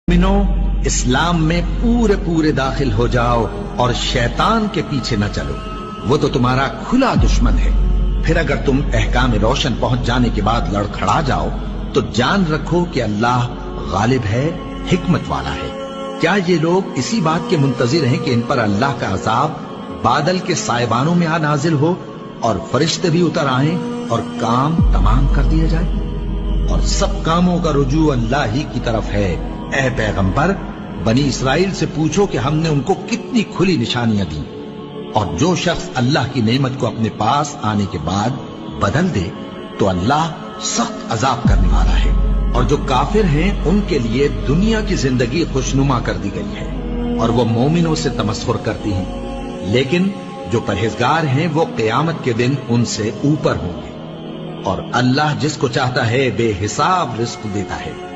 मोमिनो, इस्लाम में पूरे पूरे दाखिल हो जाओ और शैतान के पीछे न चलो, वो तो तुम्हारा खुला दुश्मन है। फिर अगर तुम अहकाम रोशन पहुंच जाने के बाद लड़खड़ा जाओ तो जान रखो कि अल्लाह गालिब है, हिकमत वाला है। क्या ये लोग इसी बात के मुंतजिर हैं कि इन पर अल्लाह का अजाब बादल के साइबानों में आ नाजिल हो और फरिश्ते भी उतर आए और काम तमाम कर दिया जाए? और सब कामों का रुजू अल्लाह ही की तरफ है। ऐ पैगंबर, बनी इसराइल से पूछो कि हमने उनको कितनी खुली निशानियां दी। और जो शख्स अल्लाह की नेमत को अपने पास आने के बाद बदल दे तो अल्लाह सख्त अजाब करने वाला है। और जो काफिर हैं उनके लिए दुनिया की जिंदगी खुशनुमा कर दी गई है और वो मोमिनों से तमस्खुर करती हैं, लेकिन जो परहेजगार हैं वो क़यामत के दिन उनसे ऊपर होंगे। और अल्लाह जिसको चाहता है बेहिसाब रिज़्क़ देता है।